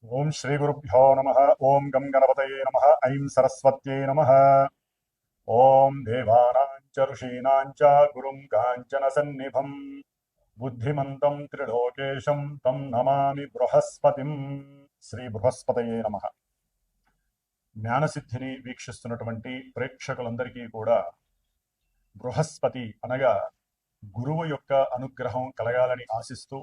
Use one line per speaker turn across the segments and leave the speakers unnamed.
ఓం శ్రీ గురుభ్యో నమః. ఓం గం గణపతయే నమః. ఐం సరస్వత్యై నమః. ఓం దేవానాం చ ఋషీణాం చ గురుం కాంచన సన్నిభం బుద్ధిమంతం త్రిలోకేశం తం నమామి బృహస్పతిం. శ్రీ బృహస్పతయే నమః. జ్ఞానసిద్ధిని వీక్షిస్తున్నటువంటి ప్రేక్షకులందరికీ కూడా బృహస్పతి అనగా గురువు యొక్క అనుగ్రహం కలగాలని ఆశిస్తూ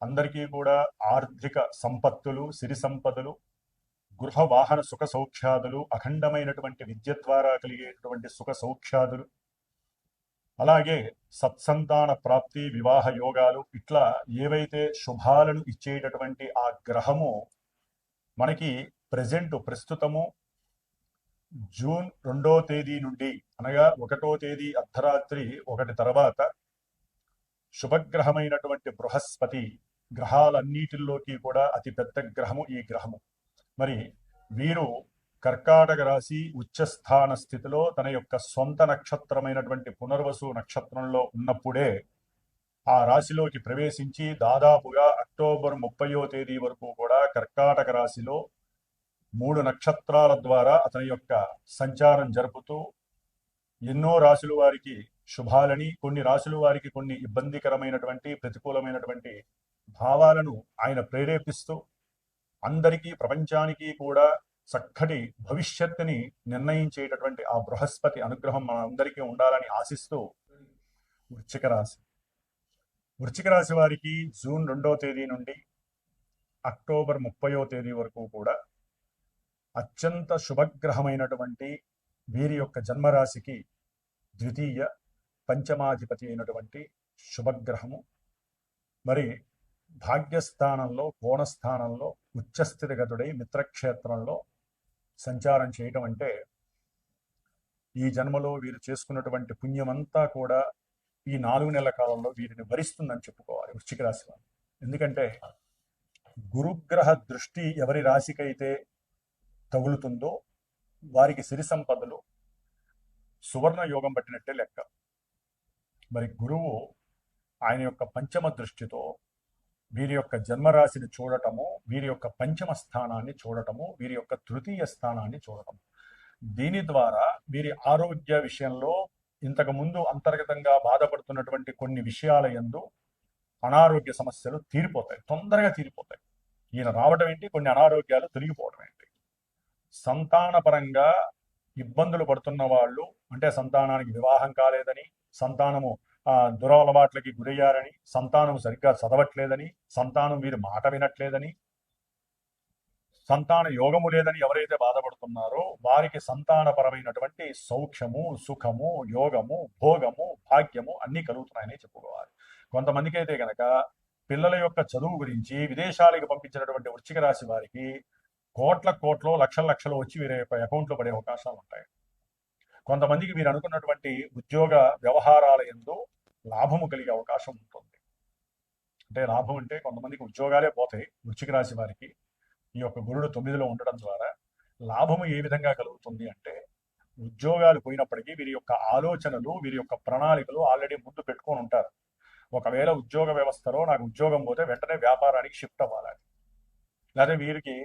అందరికీ కూడా ఆర్థిక సంపత్తులు, సిరి సంపదలు, గృహ వాహన సుఖ సౌఖ్యాదులు, అఖండమైనటువంటి విద్య ద్వారా కలిగేటువంటి సుఖ సౌఖ్యాదులు, అలాగే సత్సంతాన ప్రాప్తి, వివాహ యోగాలు, ఇట్లా ఏవైతే శుభాలను ఇచ్చేటటువంటి ఆ గ్రహము మనకి ప్రస్తుతము జూన్ 2వ తేదీ నుండి అనగా 1వ తేదీ అర్ధరాత్రి 1 తర్వాత శుభగ్రహమైనటువంటి బృహస్పతి గ్రహాలన్నిటిలోకి కూడా అతి పెద్ద గ్రహము ఈ గ్రహము. మరి వీరు కర్కాటక రాశి ఉచ్చస్థాన స్థితిలో తన యొక్క సొంత నక్షత్రమైనటువంటి పునర్వసు నక్షత్రంలో ఉన్నప్పుడే ఆ రాశిలోకి ప్రవేశించి దాదాపుగా అక్టోబర్ 30వ తేదీ వరకు కూడా కర్కాటక రాశిలో 3 నక్షత్రాల ద్వారా అతని యొక్క సంచారం జరుపుతూ ఎన్నో రాశుల వారికి శుభాలని, కొన్ని రాశుల వారికి కొన్ని ఇబ్బందికరమైనటువంటి ప్రతికూలమైనటువంటి భావాలను ఆయన ప్రేరేపిస్తూ అందరికీ, ప్రపంచానికి కూడా చక్కటి భవిష్యత్తుని నిర్ణయించేటటువంటి ఆ బృహస్పతి అనుగ్రహం మన అందరికీ ఉండాలని ఆశిస్తూ వృశ్చిక రాశి వృశ్చిక రాశి వారికి జూన్ 2వ తేదీ నుండి అక్టోబర్ 30వ తేదీ వరకు కూడా అత్యంత శుభగ్రహమైనటువంటి వీరి యొక్క జన్మరాశికి ద్వితీయ పంచమాధిపతి అయినటువంటి శుభగ్రహము మరి భాగ్యస్థానంలో, కోణస్థానంలో ఉచ్చస్థితిగతుడై మిత్రక్షేత్రంలో సంచారం చేయటం అంటే ఈ జన్మలో వీరు చేసుకున్నటువంటి పుణ్యమంతా కూడా ఈ 4 నెలల కాలంలో వీరిని భరిస్తుందని చెప్పుకోవాలి వృశ్చిక రాశి వారు. ఎందుకంటే గురుగ్రహ దృష్టి ఎవరి రాశికైతే తగులుతుందో వారికి సిరి సంపదలు సువర్ణ యోగం పట్టినట్టే లెక్క. మరి గురువు ఆయన యొక్క పంచమ దృష్టితో వీరి యొక్క జన్మరాశిని చూడటము, వీరి యొక్క పంచమ స్థానాన్ని చూడటము, వీరి యొక్క తృతీయ స్థానాన్ని చూడటము, దీని ద్వారా వీరి ఆరోగ్య విషయంలో ఇంతకు ముందు అంతర్గతంగా బాధపడుతున్నటువంటి కొన్ని విషయాల యందు అనారోగ్య సమస్యలు తీరిపోతాయి, తొందరగా తీరిపోతాయి. ఈయన రావడం ఏంటి, కొన్ని అనారోగ్యాలు తొలగిపోవడం ఏంటి. సంతానపరంగా ఇబ్బందులు పడుతున్న వాళ్ళు, అంటే సంతానానికి వివాహం కాలేదని, సంతానము దురలవాట్లకి గురయ్యారని, సంతానం సరిగ్గా చదవట్లేదని, సంతానం వీరి మాట వినట్లేదని, సంతాన యోగము లేదని ఎవరైతే బాధపడుతున్నారో వారికి సంతానపరమైనటువంటి సౌఖ్యము, సుఖము, యోగము, భోగము, భాగ్యము అన్నీ కలుగుతున్నాయని చెప్పుకోవాలి. కొంతమందికి అయితే కనుక పిల్లల యొక్క చదువు గురించి విదేశాలకు పంపించినటువంటి వృశ్చిక రాశి వారికి కోట్లు, లక్షలు వచ్చి వీరి యొక్క అకౌంట్లో పడే అవకాశాలు ఉంటాయి. కొంతమందికి మీరు అనుకున్నటువంటి ఉద్యోగ వ్యవహారాల యందు లాభము కలిగే అవకాశం ఉంటుంది. అంటే లాభం అంటే కొంతమందికి ఉద్యోగాలే పోతాయి. వృశ్చిక రాశి వారికి ఈ యొక్క గురుడు 9లో ఉండడం ద్వారా లాభము ఏ విధంగా కలుగుతుంది అంటే, ఉద్యోగాలు పోయినప్పటికీ వీరి యొక్క ఆలోచనలు, వీరి యొక్క ప్రణాళికలు ఆల్రెడీ ముందు పెట్టుకొని ఉంటారు. ఒకవేళ ఉద్యోగ వ్యవస్థలో నాకు ఉద్యోగం పోతే వెంటనే వ్యాపారానికి షిఫ్ట్ అవ్వాలి, లేదా వీరికి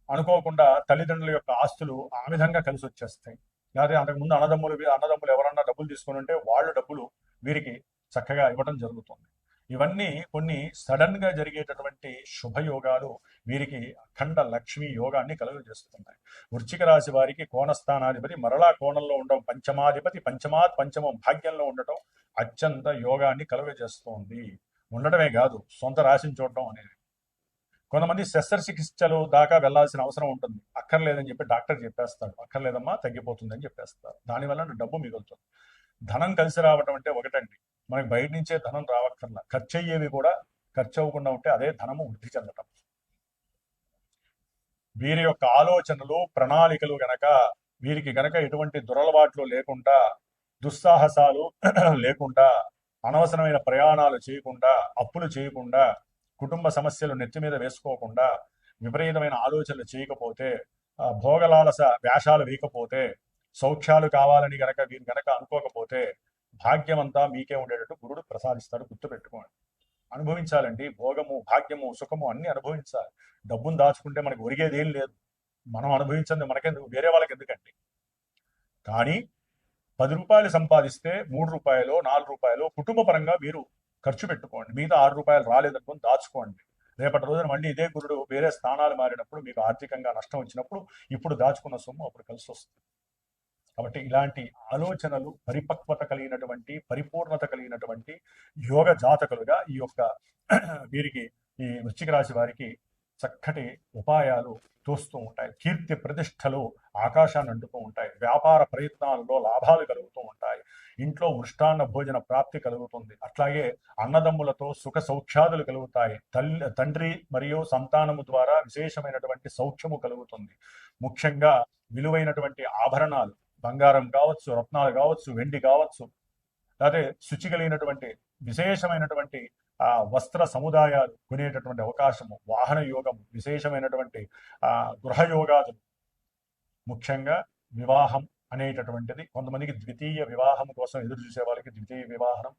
అనుకోకుండా తల్లిదండ్రుల యొక్క ఆస్తులు ఆ విధంగా కలిసి వచ్చేస్తాయి, లేదా అంతకుముందు అన్నదమ్ములు ఎవరన్నా డబ్బులు తీసుకుని ఉంటే వాళ్ళ డబ్బులు వీరికి చక్కగా ఇవ్వడం జరుగుతుంది. ఇవన్నీ కొన్ని సడన్ గా జరిగేటటువంటి శుభయోగాలు వీరికి అఖండ లక్ష్మీ యోగాన్ని కలుగజేస్తున్నాయి. వృశ్చిక రాశి వారికి కోణస్థానాధిపతి మరలా కోణంలో ఉండడం, పంచమాధిపతి పంచమం భాగ్యంలో ఉండటం అత్యంత యోగాన్ని కలుగజేస్తోంది. ఉండటమే కాదు, సొంత రాశిని చూడటం అనేది. కొంతమంది శస్త్రచికిత్సలు దాకా వెళ్లాల్సిన అవసరం ఉంటుంది, అక్కర్లేదని చెప్పి డాక్టర్ చెప్పేస్తాడు, అక్కర్లేదమ్మా తగ్గిపోతుందని చెప్పేస్తారు. దానివల్ల డబ్బు మిగులుతుంది. ధనం కలిసి రావటం అంటే ఒకటండి, మనకి బయట నుంచే ధనం రావక్కర్లా, ఖర్చు అయ్యేవి కూడా ఖర్చు అవ్వకుండా ఉంటే అదే ధనము వృద్ధి చెందటం. వీరి యొక్క ఆలోచనలు, ప్రణాళికలు గనక వీరికి గనక ఎటువంటి దురలవాట్లు లేకుండా, దుస్సాహసాలు లేకుండా, అనవసరమైన ప్రయాణాలు చేయకుండా, అప్పులు చేయకుండా, కుటుంబ సమస్యలు నెత్తి మీద వేసుకోకుండా, విపరీతమైన ఆలోచనలు చేయకపోతే, భోగలాలస వేషాలు వేయకపోతే, సౌఖ్యాలు కావాలని గనక వీరు గనక అనుకోకపోతే భాగ్యమంతా మీకే ఉండేటట్టు గురుడు ప్రసాదిస్తాడు. గుర్తుపెట్టుకోండి. అనుభవించాలండి. భోగము, భాగ్యము, సుఖము అన్ని అనుభవించాలి. డబ్బును దాచుకుంటే మనకు ఒరిగేది ఏం లేదు. మనం అనుభవించింది మనకెందుకు, వేరే వాళ్ళకి ఎందుకండి. కానీ 10 రూపాయలు సంపాదిస్తే 3 రూపాయలు 4 రూపాయలు కుటుంబ పరంగా మీరు ఖర్చు పెట్టుకోండి. మిగతా 6 రూపాయలు రాలేదనుకుని దాచుకోండి. రేపటి రోజున మళ్ళీ ఇదే గురుడు వేరే స్థానాలు మారినప్పుడు, మీకు ఆర్థికంగా నష్టం వచ్చినప్పుడు ఇప్పుడు దాచుకున్న సొమ్ము అప్పుడు కలిసి వస్తుంది. కాబట్టి ఇలాంటి ఆలోచనలు పరిపక్వత కలిగినటువంటి, పరిపూర్ణత కలిగినటువంటి యోగ జాతకులుగా ఈ యొక్క వీరికి, ఈ వృశ్చిక రాశి వారికి చక్కటి ఉపాయాలు తోస్తూ ఉంటాయి. కీర్తి ప్రతిష్టలు ఆకాశాన్ని అంటుతూ ఉంటాయి. వ్యాపార ప్రయత్నాలలో లాభాలు కలుగుతూ ఉంటాయి. ఇంట్లో మృష్టాన్న భోజన ప్రాప్తి కలుగుతుంది. అట్లాగే అన్నదమ్ములతో సుఖ సౌఖ్యాదులు కలుగుతాయి. తండ్రి మరియు సంతానము ద్వారా విశేషమైనటువంటి సౌఖ్యము కలుగుతుంది. ముఖ్యంగా విలువైనటువంటి ఆభరణాలు, బంగారం కావచ్చు, రత్నాలు కావచ్చు, వెండి కావచ్చు, లేకపోతే శుచి కలిగినటువంటి విశేషమైనటువంటి వస్త్ర సముదాయాలు కొనేటటువంటి అవకాశము, వాహన యోగము, విశేషమైనటువంటి గృహయోగాదులు, ముఖ్యంగా వివాహం అనేటటువంటిది కొంతమందికి ద్వితీయ వివాహం కోసం ఎదురు చూసే వాళ్ళకి ద్వితీయ వివాహం,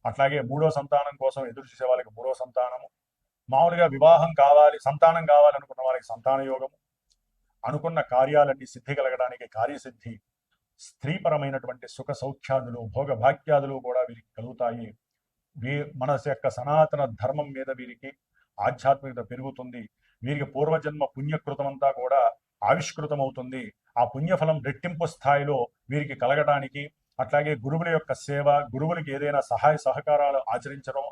అట్లాగే మూడో సంతానం కోసం ఎదురు చూసే వాళ్ళకి మూడో సంతానము, మామూలుగా వివాహం కావాలి, సంతానం కావాలనుకున్న వాళ్ళకి సంతాన యోగము, అనుకున్న కార్యాలన్నీ సిద్ధి కలగడానికి కార్యసిద్ధి, స్త్రీపరమైనటువంటి సుఖ సౌఖ్యాదులు, భోగ భాగ్యాదులు కూడా వీరికి కలుగుతాయి. మనసు యొక్క సనాతన ధర్మం మీద వీరికి ఆధ్యాత్మికత పెరుగుతుంది. వీరికి పూర్వజన్మ పుణ్యకృతం అంతా కూడా ఆవిష్కృతమవుతుంది. ఆ పుణ్యఫలం రెట్టింపు స్థాయిలో వీరికి కలగడానికి, అట్లాగే గురువుల యొక్క సేవ, గురువులకి ఏదైనా సహాయ సహకారాలు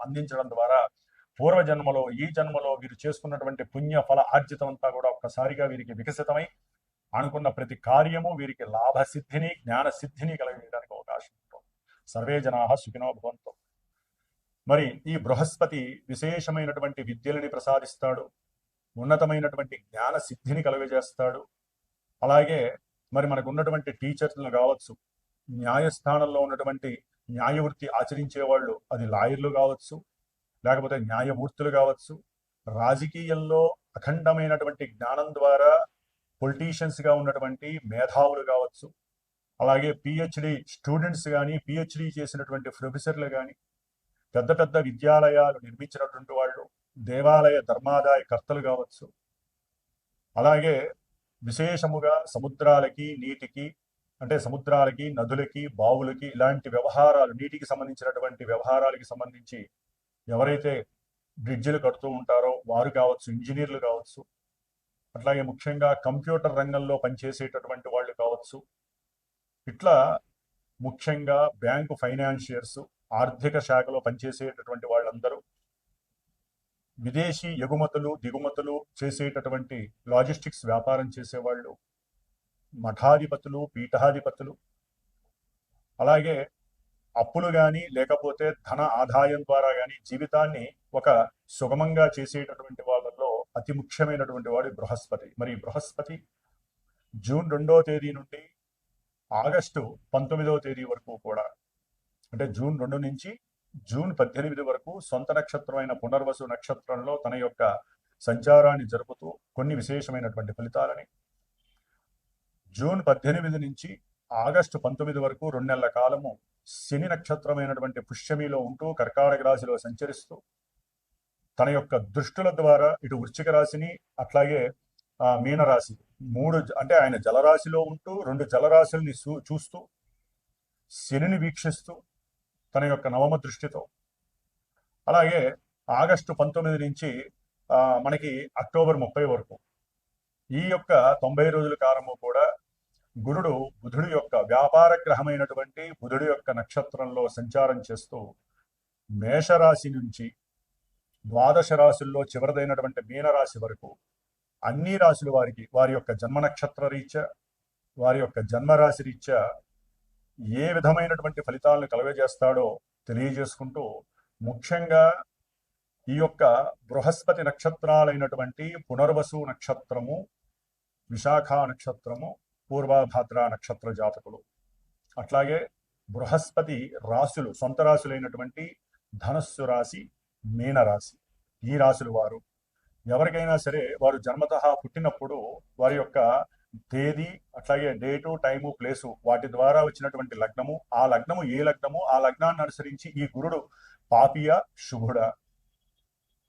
అందించడం ద్వారా పూర్వజన్మలో, ఈ జన్మలో వీరు చేసుకున్నటువంటి పుణ్య ఫల ఆర్జితం అంతా కూడా ఒక్కసారిగా వీరికి వికసితమై అనుకున్న ప్రతి కార్యము వీరికి లాభసిద్ధిని, జ్ఞాన సిద్ధిని కలిగడానికి అవకాశం ఉంటుంది. సర్వే జనాః సుఖినో భవంతు. మరి ఈ బృహస్పతి విశేషమైనటువంటి విద్యలని ప్రసాదిస్తాడు, ఉన్నతమైనటువంటి జ్ఞాన సిద్ధిని కలుగజేస్తాడు. అలాగే మరి మనకు ఉన్నటువంటి టీచర్లు కావచ్చు, న్యాయస్థానంలో ఉన్నటువంటి న్యాయవృత్తి ఆచరించే వాళ్ళు, అది లాయర్లు కావచ్చు, లేకపోతే న్యాయమూర్తులు కావచ్చు, రాజకీయంలో అఖండమైనటువంటి జ్ఞానం ద్వారా పొలిటీషియన్స్గా ఉన్నటువంటి మేధావులు కావచ్చు, అలాగే పిహెచ్డి స్టూడెంట్స్ కానీ, పిహెచ్డి చేసినటువంటి ప్రొఫెసర్లు కానీ, పెద్ద పెద్ద విద్యాలయాలు నిర్మించినటువంటి వాళ్ళు, దేవాలయ ధర్మాదాయ కర్తలు కావచ్చు, అలాగే విశేషముగా సముద్రాలకి, నీటికి, అంటే సముద్రాలకి, నదులకి, బావులకి, ఇలాంటి వ్యవహారాలు, నీటికి సంబంధించినటువంటి వ్యవహారాలకి సంబంధించి ఎవరైతే బ్రిడ్జిలు కడుతూ ఉంటారో వారు కావచ్చు, ఇంజనీర్లు కావచ్చు, అట్లాగే ముఖ్యంగా కంప్యూటర్ రంగంలో పనిచేసేటటువంటి వాళ్ళు కావచ్చు, ఇట్లా ముఖ్యంగా బ్యాంకు ఫైనాన్షియర్స్, ఆర్థిక శాఖలో పనిచేసేటటువంటి వాళ్ళందరూ, విదేశీ ఎగుమతులు దిగుమతులు చేసేటటువంటి లాజిస్టిక్స్ వ్యాపారం చేసేవాళ్ళు, మఠాధిపతులు, పీఠాధిపతులు, అలాగే అప్పులు కానీ లేకపోతే ధన ఆదాయం ద్వారా కానీ జీవితాన్ని ఒక సుగమంగా చేసేటటువంటి వాళ్ళల్లో అతి ముఖ్యమైనటువంటి వాడు బృహస్పతి. మరి బృహస్పతి జూన్ 2వ తేదీ నుండి ఆగస్టు 19వ తేదీ వరకు కూడా, అంటే జూన్ 2 నుంచి జూన్ 18 వరకు సొంత నక్షత్రమైన పునర్వసు నక్షత్రంలో తన యొక్క సంచారాన్ని జరుపుతూ కొన్ని విశేషమైనటువంటి ఫలితాలని, జూన్ 18 నుంచి ఆగస్టు 19 వరకు 2 నెలల కాలము శని నక్షత్రమైనటువంటి పుష్యమిలో ఉంటూ కర్కాటక రాశిలో సంచరిస్తూ తన యొక్క దృష్టుల ద్వారా ఇటు వృశ్చిక రాశిని, అట్లాగే మీనరాశి, 3 అంటే ఆయన జలరాశిలో ఉంటూ 2 జలరాశుల్ని చూస్తూ శనిని వీక్షిస్తూ తన యొక్క నవమ దృష్టితో, అలాగే ఆగస్టు 19 నుంచి మనకి అక్టోబర్ 30 వరకు ఈ యొక్క 90 రోజుల కాలము కూడా గురుడు బుధుడి యొక్క వ్యాపార గ్రహమైనటువంటి బుధుడి యొక్క నక్షత్రంలో సంచారం చేస్తూ మేషరాశి నుంచి ద్వాదశ రాశుల్లో చివరిదైనటువంటి మీనరాశి వరకు అన్ని రాశుల వారికి వారి యొక్క జన్మ నక్షత్ర రీత్యా, వారి యొక్క జన్మరాశి రీత్యా ఏ విధమైనటువంటి ఫలితాలను కలుగజేస్తాడో తెలియజేసుకుంటూ, ముఖ్యంగా ఈ యొక్క బృహస్పతి నక్షత్రాలైనటువంటి పునర్వసు నక్షత్రము, విశాఖ నక్షత్రము, పూర్వభాద్ర నక్షత్ర జాతకులు, అట్లాగే బృహస్పతి రాశులు, సొంత రాశులైనటువంటి ధనస్సు రాశి, మీనరాశి, ఈ రాశులు వారు ఎవరికైనా సరే వారు జన్మతః పుట్టినప్పుడు వారి యొక్క తేదీ, అట్లాగే డేటు, టైము, ప్లేసు, వాటి ద్వారా వచ్చినటువంటి లగ్నము, ఆ లగ్నము ఏ లగ్నము, ఆ లగ్నాన్ని అనుసరించి ఈ గురుడు పాపియా శుభుడా,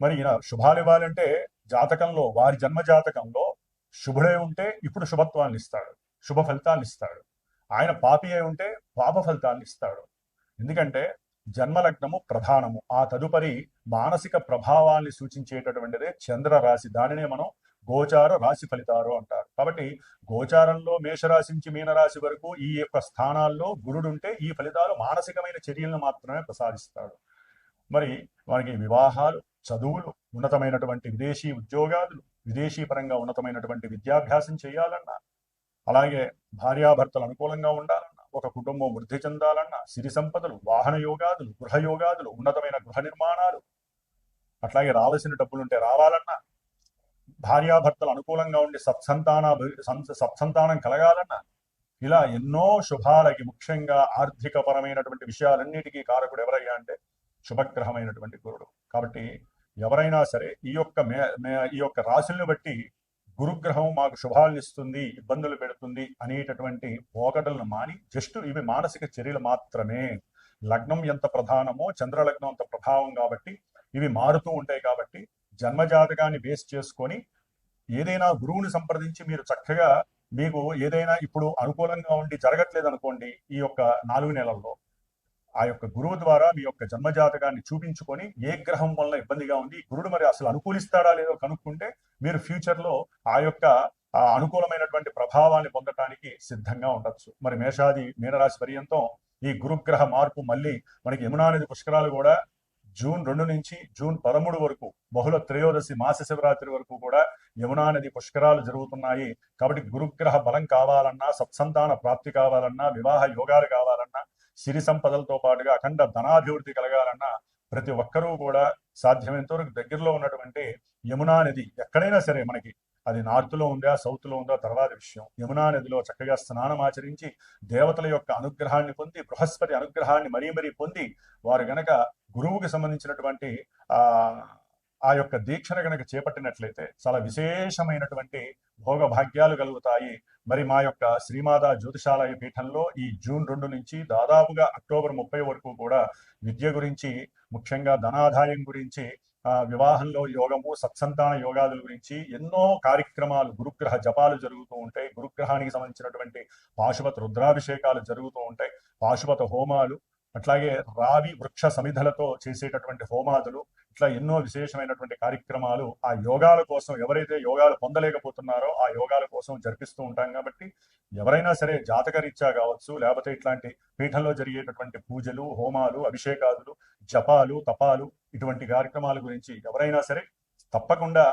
మరి ఈయన శుభాలు ఇవ్వాలంటే జాతకంలో వారి జన్మ జాతకంలో శుభుడై ఉంటే ఇప్పుడు శుభత్వాన్ని ఇస్తాడు, శుభ ఫలితాన్ని ఇస్తాడు. ఆయన పాపి అయి ఉంటే పాప ఫలితాన్ని ఇస్తాడు. ఎందుకంటే జన్మలగ్నము ప్రధానము, ఆ తదుపరి మానసిక ప్రభావాన్ని సూచించేటటువంటిదే చంద్ర రాశి. దానినే మనం గోచార రాశి ఫలితాలు అంటారు. కాబట్టి గోచారంలో మేషరాశి నుంచి మీనరాశి వరకు ఈ యొక్క స్థానాల్లో గురుడుంటే ఈ ఫలితాలు మానసికమైన చర్యలను మాత్రమే ప్రసాదిస్తాడు. మరి వారికి వివాహాలు, చదువులు, ఉన్నతమైనటువంటి విదేశీ ఉద్యోగాలు, విదేశీ పరంగా ఉన్నతమైనటువంటి విద్యాభ్యాసం చేయాలన్నా, అలాగే భార్యాభర్తలు అనుకూలంగా ఉండాలన్నా, ఒక కుటుంబం వృద్ధి చెందాలన్నా, సిరి సంపదలు, వాహన యోగాదులు, గృహ యోగాదులు, ఉన్నతమైన గృహ నిర్మాణాలు, అట్లాగే రావాల్సిన డబ్బులుంటే రావాలన్నా, భార్యాభర్తలు అనుకూలంగా ఉండి సత్సంతానం కలగాలన్నా, ఇలా ఎన్నో శుభాలకి, ముఖ్యంగా ఆర్థిక పరమైనటువంటి విషయాలన్నిటికీ కారకుడు ఎవరయ్యా అంటే శుభగ్రహమైనటువంటి గురుడు. కాబట్టి ఎవరైనా సరే ఈ యొక్క రాశుల్ని బట్టి గురుగ్రహం మాకు శుభాలను ఇస్తుంది, ఇబ్బందులు పెడుతుంది అనేటటువంటి పోకడలను మాని జస్ట్ ఇవి మానసిక చర్యలు మాత్రమే. లగ్నం ఎంత ప్రధానమో చంద్రలగ్నం అంత ప్రభావం కాబట్టి ఇవి మారుతూ ఉంటాయి. కాబట్టి జన్మజాతకాన్ని బేస్ చేసుకొని ఏదైనా గురువుని సంప్రదించి మీరు చక్కగా, మీకు ఏదైనా ఇప్పుడు అనుకూలంగా ఉండి జరగట్లేదు అనుకోండి, ఈ యొక్క 4 నెలల్లో ఆ యొక్క గురువు ద్వారా మీ యొక్క జన్మజాతకాన్ని చూపించుకొని ఏ గ్రహం వల్ల ఇబ్బందిగా ఉంది, గురుడు మరి అసలు అనుకూలిస్తాడా లేదో కనుక్కుంటే మీరు ఫ్యూచర్ లో ఆ యొక్క అనుకూలమైనటువంటి ప్రభావాన్ని పొందటానికి సిద్ధంగా ఉండొచ్చు. మరి మీనరాశి పర్యంతం ఈ గురుగ్రహ మార్పు మళ్ళీ మనకి యమునా నది పుష్కరాలు కూడా జూన్ 2 నుంచి జూన్ 13 వరకు, బహుళ త్రయోదశి మాస శివరాత్రి వరకు కూడా యమునా నది పుష్కరాలు జరుగుతున్నాయి. కాబట్టి గురుగ్రహ బలం కావాలన్నా, సత్సంతాన ప్రాప్తి కావాలన్నా, వివాహ యోగాలు కావాలన్నా, సిరి సంపదలతో పాటుగా అఖండ ధనాభివృద్ధి కలగాలన్నా ప్రతి ఒక్కరూ కూడా సాధ్యమైనంత వరకు దగ్గరలో ఉన్నటువంటి యమునా నది, ఎక్కడైనా సరే మనకి అది నార్త్లో ఉందా సౌత్లో ఉందా తర్వాత విషయం, యమునా నదిలో చక్కగా స్నానం ఆచరించి దేవతల యొక్క అనుగ్రహాన్ని పొంది, బృహస్పతి అనుగ్రహాన్ని మరీ పొంది, వారు గనక గురువుకి సంబంధించినటువంటి ఆ యొక్క దీక్షను గనక చేపట్టినట్లయితే చాలా విశేషమైనటువంటి భోగ భాగ్యాలు కలుగుతాయి. మరి మా యొక్క శ్రీమాతా జ్యోతిషాలయ పీఠంలో ఈ జూన్ 2 నుంచి దాదాపుగా అక్టోబర్ 30 వరకు కూడా విద్య గురించి, ముఖ్యంగా ధనాదాయం గురించి, వివాహంలో యోగము, సత్సంతాన యోగాదుల గురించి ఎన్నో కార్యక్రమాలు, గురుగ్రహ జపాలు జరుగుతూ ఉంటాయి. గురుగ్రహానికి సంబంధించినటువంటి పాశుపత రుద్రాభిషేకాలు జరుగుతూ ఉంటాయి, పాశుపత హోమాలు, అట్లాగే రావి వృక్ష సమిధలతో చేసేటటువంటి హోమాదులు, ఇట్లా ఎన్నో విశేషమైనటువంటి కార్యక్రమాలు ఆ యోగాల కోసం, ఎవరైతే యోగాలు పొందలేకపోతున్నారో ఆ యోగాల కోసం జరిపిస్తూ ఉంటాం. కాబట్టి ఎవరైనా సరే జాతకరీత్యా కావచ్చు, లేకపోతే ఇట్లాంటి పీఠంలో జరిగేటటువంటి పూజలు, హోమాలు, అభిషేకాదులు, జపాలు, తపాలు, ఇటువంటి కార్యక్రమాల గురించి ఎవరైనా సరే తప్పకుండా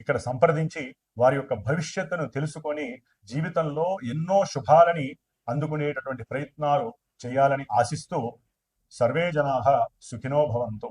ఇక్కడ సంప్రదించి వారి యొక్క భవిష్యత్తును తెలుసుకొని జీవితంలో ఎన్నో శుభాలని అందుకునేటటువంటి ప్రయత్నాలు చేయాలని ఆశిస్తూ సర్వే జనాః సుఖినో భవంతు.